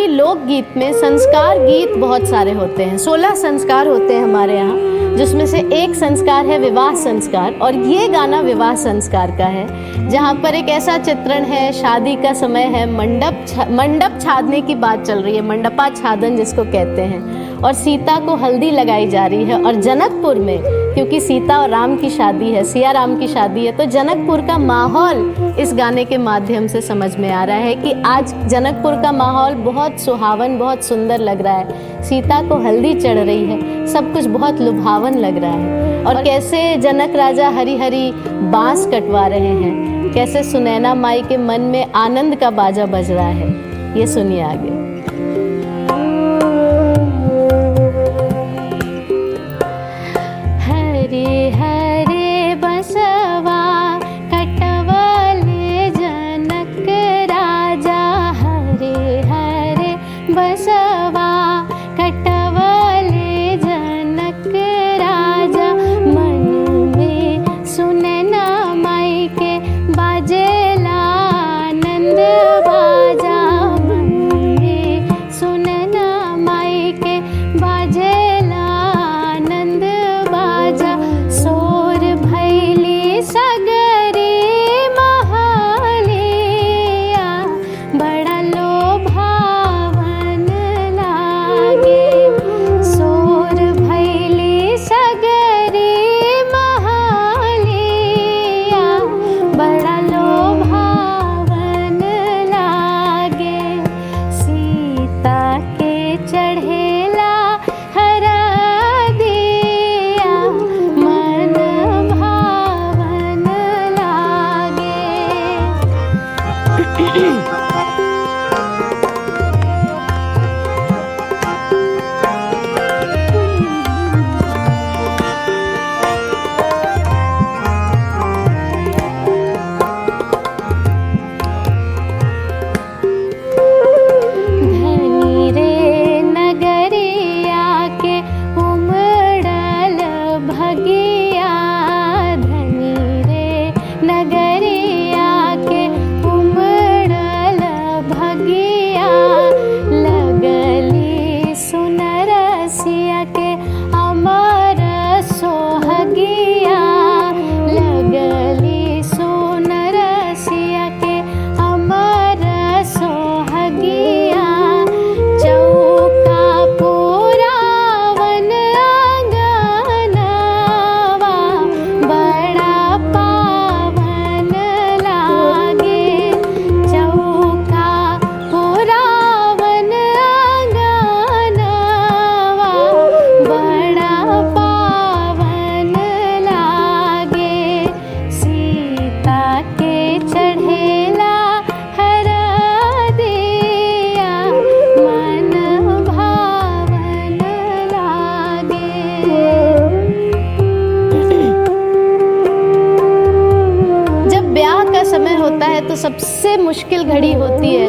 लोकगीत में संस्कार गीत बहुत सारे होते हैं। 16 संस्कार होते हैं हमारे यहाँ, जिसमें से एक संस्कार है विवाह संस्कार, और ये गाना विवाह संस्कार का है, जहाँ पर एक ऐसा चित्रण है, शादी का समय है, मंडप छादने की बात चल रही है, मंडपा छादन जिसको कहते हैं, और सीता को हल्दी लगाई जा रही है। और जनकपुर में, क्योंकि सीता और राम की शादी है, सिया राम की शादी है, तो जनकपुर का माहौल इस गाने के माध्यम से समझ में आ रहा है कि आज जनकपुर का माहौल बहुत सुहावन, बहुत सुंदर लग रहा है। सीता को हल्दी चढ़ रही है, सब कुछ बहुत लुभावन लग रहा है। और कैसे जनक राजा हरी हरी बांस कटवा रहे हैं, कैसे सुनैना माई के मन में आनंद का बाजा बज रहा है, ये सुनिए आगे। हरे हरे बसवा कटवले जनक राजा, हरे हरे बसवा कटवले जनक राजा, मन में सुनैना माई के बाजेला आनंद बाजा, मन में सुनैना माई के बाजेला आनंद बाजा, सोर भैली सगरी महलिया, बड़ा लोभावन लागे, सोर भैली सगरी महलिया, बड़ा लोभावन लागे, सीता के चढ़ेला हरा दिया, मन भावन लागे। धनी रे नगरिया के उमड़ल भगिया, धनी रे नगरिया के उमड़ल भगिया, लगली सुनरसिया के अमर सोहगिया, लगली सुनरसिया के अमर सोहगिया, चौका पुरावन आंगनवा, बड़ा पावन लागे, चौका पुरावन आंगनवा, बड़ा पावन लागे, सीता के चढ़ेला हरा दिया, मन भावन लागे। जब ब्याह का समय होता है तो सबसे मुश्किल घड़ी होती है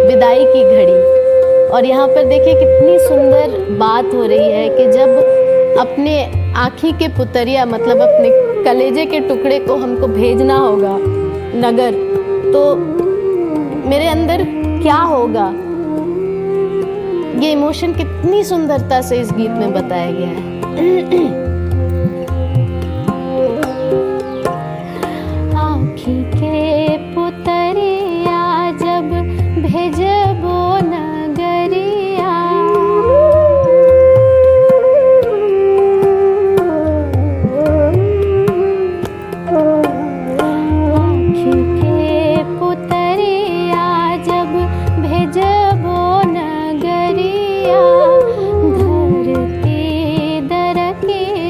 विदाई की घड़ी। और यहाँ पर देखिए कितनी सुंदर बात हो रही है कि जब अपने आँखी के पुतरिया, मतलब अपने कलेजे के टुकड़े को हमको भेजना होगा नगर, तो मेरे अंदर क्या होगा, ये इमोशन कितनी सुंदरता से इस गीत में बताया गया है। आँखी के पुतरिया जब भेजबो नगरिया, आँखी के पुतरिया जब भेजबो नगरिया, धरती दर के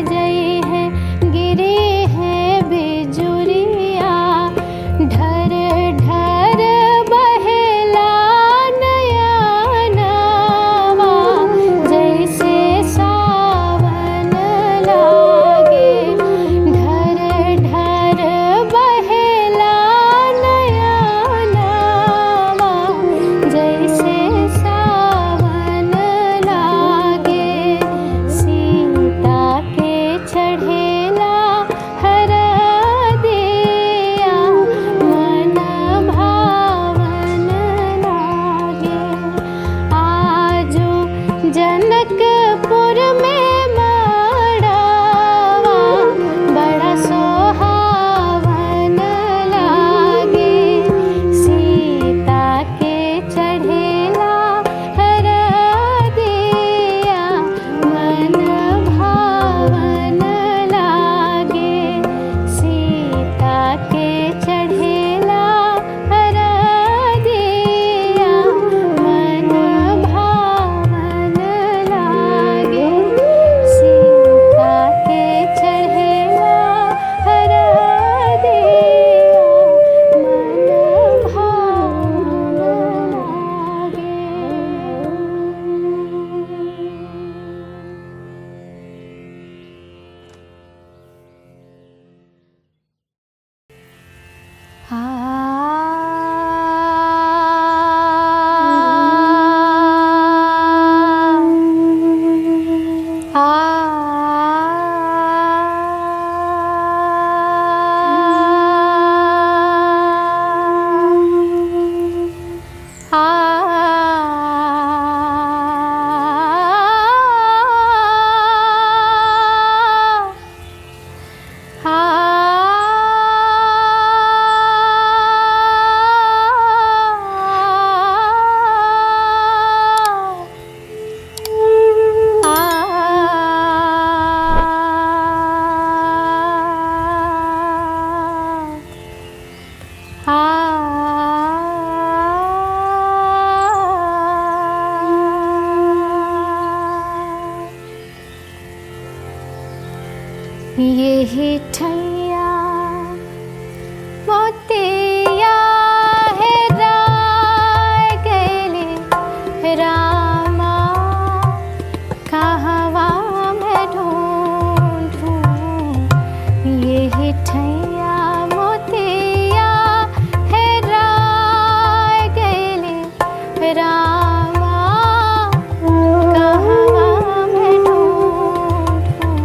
यही ठैया मोतिया हेराय गइली रामा, कहवा में ढूंढूं यही ठैया मोतिया हेराय गइली रामा, कहवा में ढूंढूं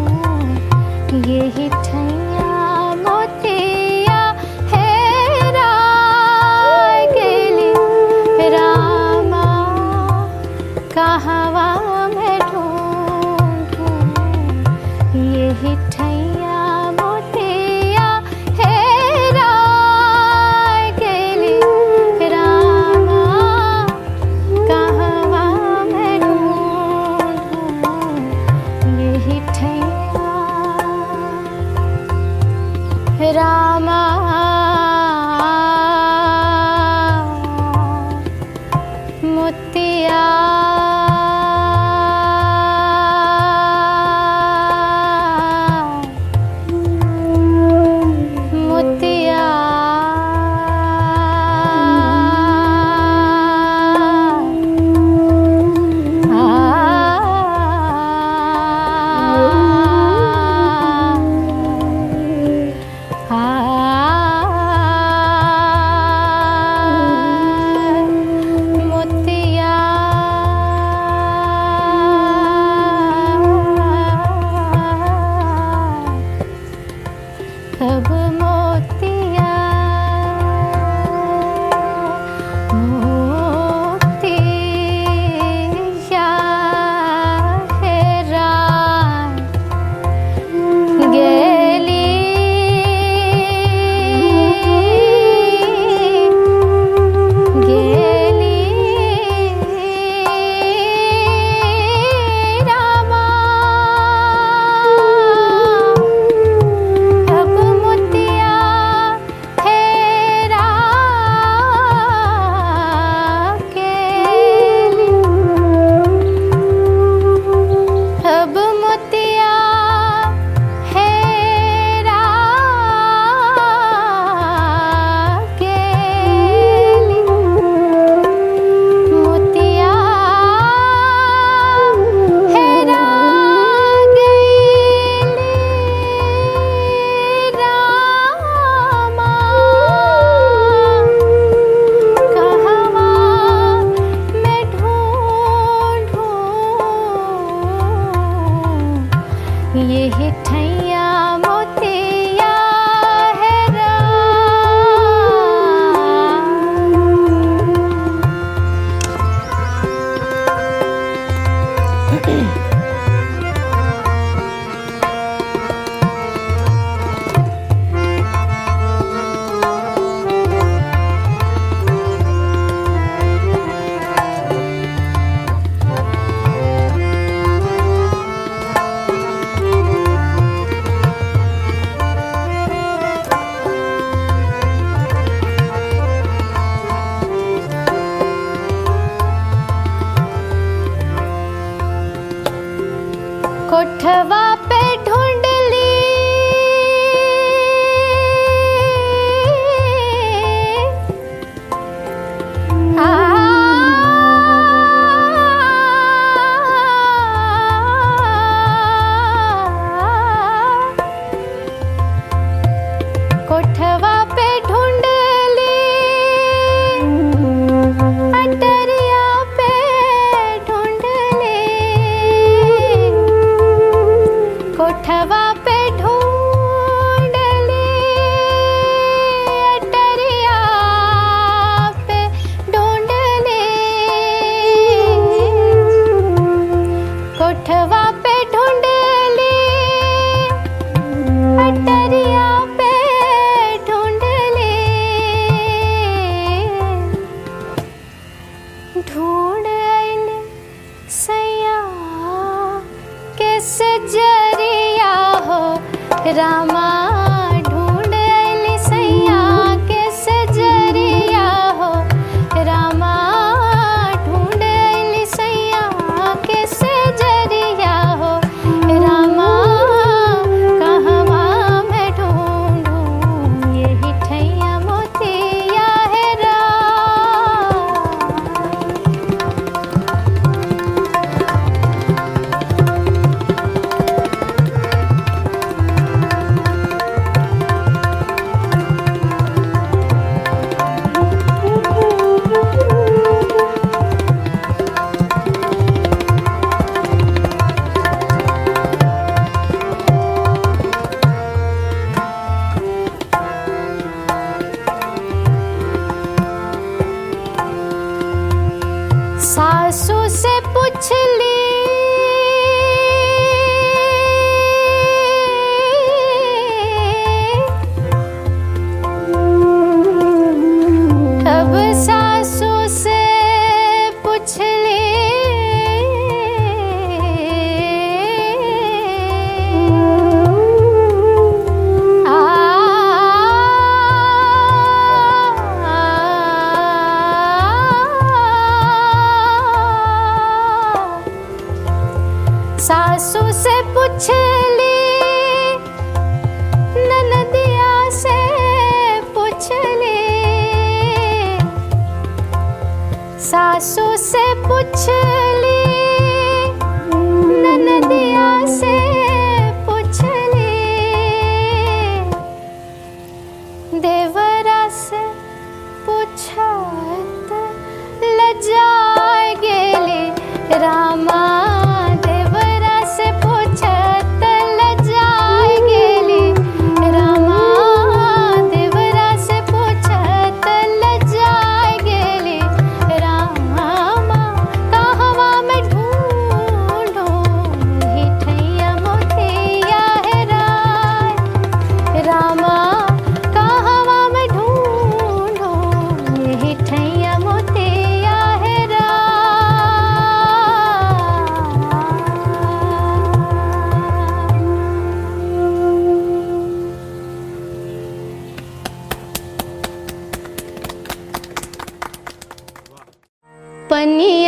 यही ठैया मोतिया हेराय गइली रामा, कहवा में ढूंढूं यही ठैया मोतिया हेराय गइली रामा, कहवा में ढूंढूं यही ठैया रामा। मोतिया मोतिया मोतिया अब मोतिया मोतिया हेराय गेली गेली रामा, अब मोतिया हेरा गेली, अब मोतिया हेरा गेली, मोतिया हेरा गेली रामा, कहवा में ढूंढूं यही ठैया मोतिया हेरा। कोठवा पे ढूंढली कोठवा पे ढूंढली, अटरिया पे ढूंढली, कोठवा पे ढूंढली, अटरिया पे ढूंढली, कोठवा पे ढूंढली, अटरिया पे ढूंढली, ढूंढ आइले सैया के सजरिया हो रामा, ढूंढ आइले सैया के सजरिया हो रामा, ढूंढ आइले सैया के सजरिया हो रामा, कहवा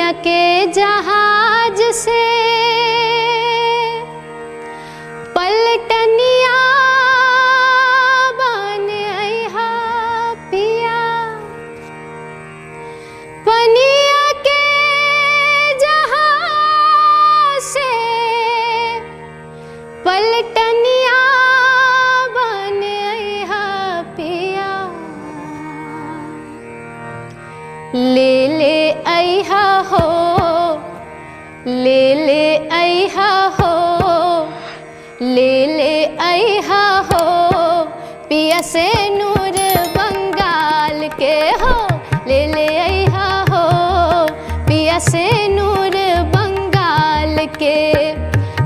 पनिया के जहाज से पलटनिया बन आइहा पिया, पनिया के जहाज से पलटनिया बन आइहा पिया, ले ले आइहा हो, ले ले आइहा हो, ले ले आइहा हो पिया से नूर बंगाल के हो, ले ले आइहा हो पिया से नूर बंगाल के,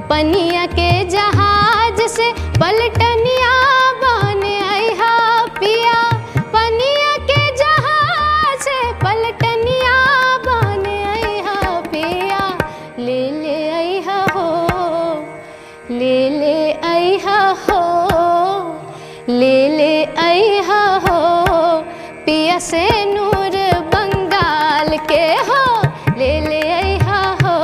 पनिया के जहाज से पलटनिया बन आइहा पिया, पनिया के जहाज से पलटनिया बन आइहा पिया, ले ले आइहा हो, ले ले आइहा हो, ले ले आइहा हो पिया से नूर बंगाल के हो, ले ले आइहा हो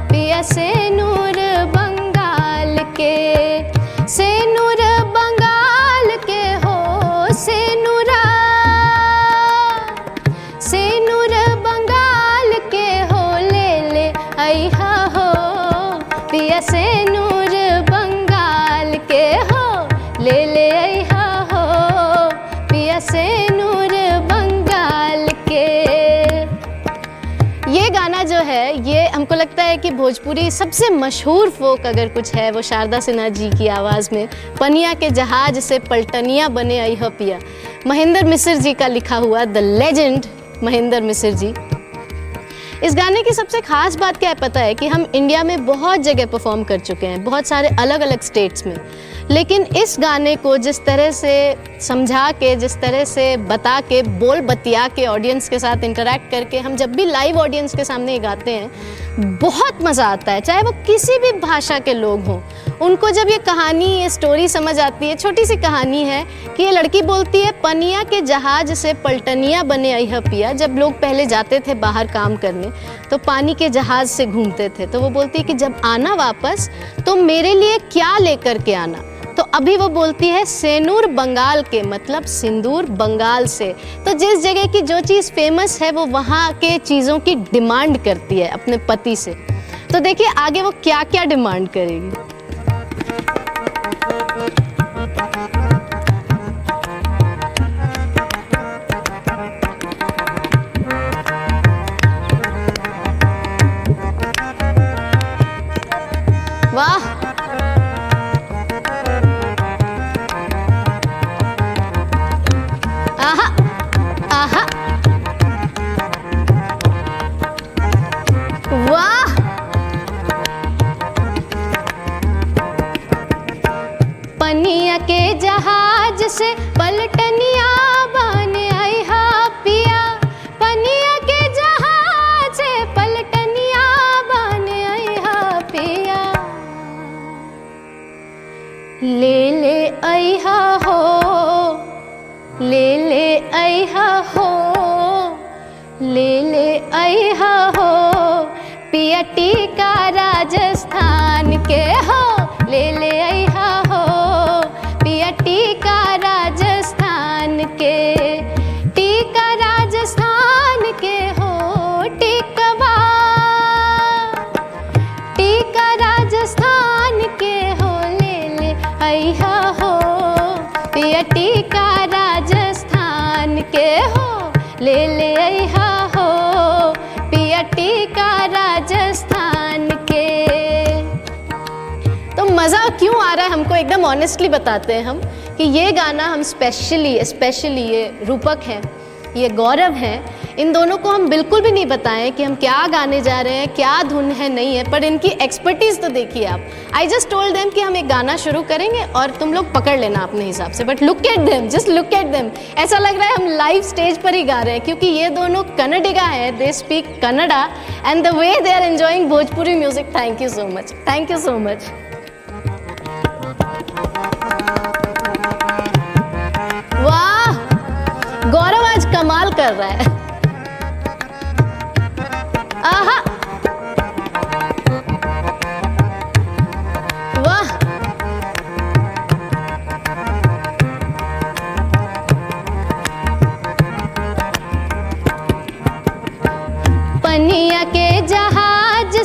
पिया से नूर बंगाल के, से नूर बंगाल के हो, से नूरा, से नूर बंगाल के हो, ले ले आइहा हो पिया से नूर बंगाल के हो, ले ले आइहा हो पिया से नूर बंगाल के। ये गाना जो है ये हमको लगता है कि भोजपुरी सबसे मशहूर फोक अगर कुछ है वो शारदा सिन्हा जी की आवाज़ में, पनिया के जहाज से पलटनिया बने आइहा पिया, महेंद्र मिश्र जी का लिखा हुआ, द लेजेंड महेंद्र मिश्र जी। इस गाने की सबसे खास बात क्या है पता है कि हम इंडिया में बहुत जगह परफॉर्म कर चुके हैं, बहुत सारे अलग अलग स्टेट्स में, लेकिन इस गाने को जिस तरह से समझा के, जिस तरह से बता के, बोल बतिया के, ऑडियंस के साथ इंटरेक्ट करके हम जब भी लाइव ऑडियंस के सामने ये गाते हैं बहुत मज़ा आता है, चाहे वो किसी भी भाषा के लोग हों। उनको जब ये कहानी, ये स्टोरी समझ आती है, छोटी सी कहानी है कि ये लड़की बोलती है पनिया के जहाज से पलटनिया बने आइहा पिया। जब लोग पहले जाते थे बाहर काम करने तो पानी के जहाज से घूमते थे, तो वो बोलती है कि जब आना वापस तो मेरे लिए क्या लेकर के आना। तो अभी वो बोलती है सेनूर बंगाल के, मतलब सिंदूर बंगाल से। तो जिस जगह की जो चीज़ फेमस है वो वहाँ के चीज़ों की डिमांड करती है अपने पति से। तो देखिए आगे वो क्या क्या डिमांड करेगी। वाह, आहा आहा, वाह, पनिया के जहाज से पलटनिया बन आइहा पिया, पनिया के जहाज से पलटनिया बन आइहा पिया, ले ले आइहा हो, ले ले आइहा हो, ले ले आइहा हो पिया टीका राजस्थान के हो, ले ले आइहा हो पिया टीका राजस्थान के, टीका राजस्थान के हो, टीकवा, टीका राजस्थान के हो, ले ले आइहा हो पिया टीका राजस्थान के हो, ले ले आइहा हो पिया टीका राजस्थान के। तो मज़ा क्यों आ रहा है हमको एकदम ऑनेस्टली बताते हैं हम कि ये गाना हम स्पेशली ये रूपक हैं, ये गौरव हैं, इन दोनों को हम बिल्कुल भी नहीं बताएं कि हम क्या गाने जा रहे हैं, क्या धुन है नहीं है, पर इनकी एक्सपर्टीज़ तो देखिए आप। आई जस्ट टोल्ड देम कि हम एक गाना शुरू करेंगे और तुम लोग पकड़ लेना अपने हिसाब से, but look at them, just look at them. ऐसा लग रहा है हम लाइव स्टेज पर ही गा रहे हैं, क्योंकि ये दोनों कन्नडिगा हैं, they speak Kannada and the way they are enjoying Bhojpuri music. Thank you so much, thank you so much. वाह, गौरव आज कमाल कर रहा है।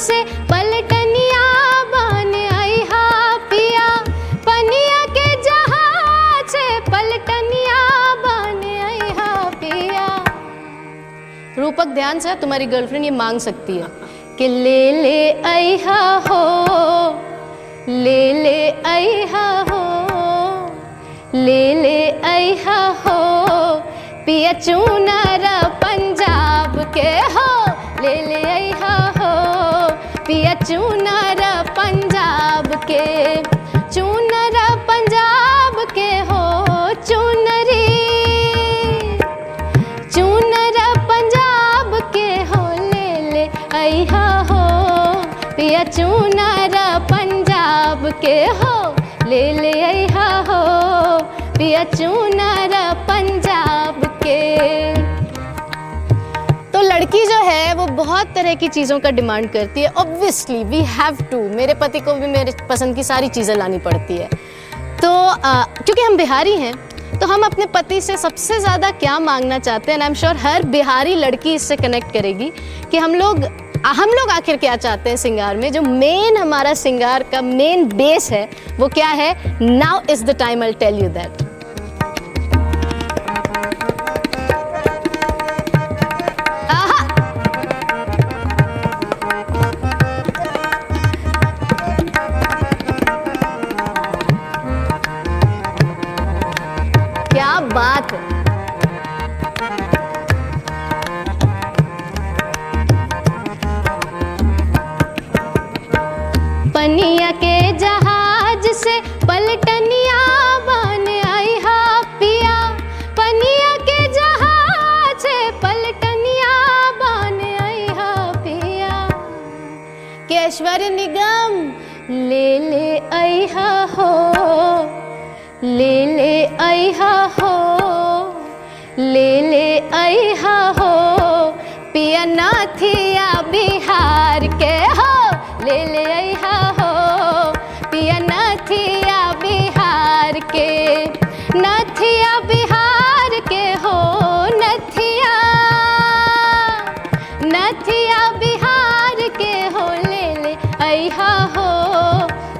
से पलटनिया बन आई हा पिया, पनिया के जहाज से पलटनिया बन आई हा पिया। रूपक ध्यान से, तुम्हारी गर्लफ्रेंड ये मांग सकती है कि ले ले आई हा हो, ले ले आई हा हो, ले ले आई हा हो पिया चूनर पंजाब के हो, ले ले आई हा हो पिया चूनर पंजाब के, चूनर पंजाब के हो चूनरी, चूनर पंजाब के हो, ले ले आई हा हो पिया चूनर पंजाब के हो, ले ले आई हा हो पिया चूनर पंजाब के। तो लड़की जो है वो बहुत तरह की चीज़ों का डिमांड करती है। ऑब्वियसली वी हैव टू, मेरे पति को भी मेरे पसंद की सारी चीज़ें लानी पड़ती है। तो क्योंकि हम बिहारी हैं तो हम अपने पति से सबसे ज़्यादा क्या मांगना चाहते हैं, आई एम श्योर हर बिहारी लड़की इससे कनेक्ट करेगी कि हम लोग आखिर क्या चाहते हैं सिंगार में। जो मेन हमारा सिंगार का मेन बेस है वो क्या है? नाउ is the time I tell you that. क्या बात है। पनिया के जहाज से पलटनिया बन आई हा पिया, पनिया के जहाज से पलटनिया बन आई हा पिया। कि ऐश्वर्य निगम ले ले आई हा हो, ले ले आई हा हो, ले ले आई हा हो पिया नाथिया बिहार के हो, ले ले आई हा हो पिया नाथिया बिहार के, नाथिया बिहार के हो, नथिया नथिया बिहार के हो, ले ले आई हा हो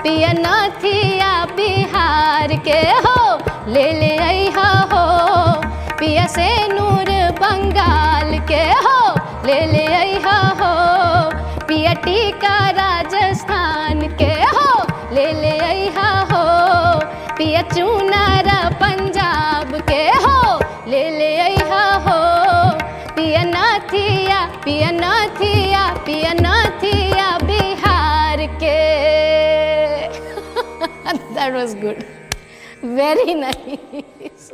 पिया नाथिया बिहार के हो, ले ले आई हा हो पिया से नूर बंगाल के हो, ले ले आई हा हो पिया टीका राजस्थान के हो, ले ले आई हा हो पिया चूनर पंजाब के हो, ले ले आई हा हो पिया नाथिया पिया नाथिया पिया नाथिया बिहार के। that was good, very nice।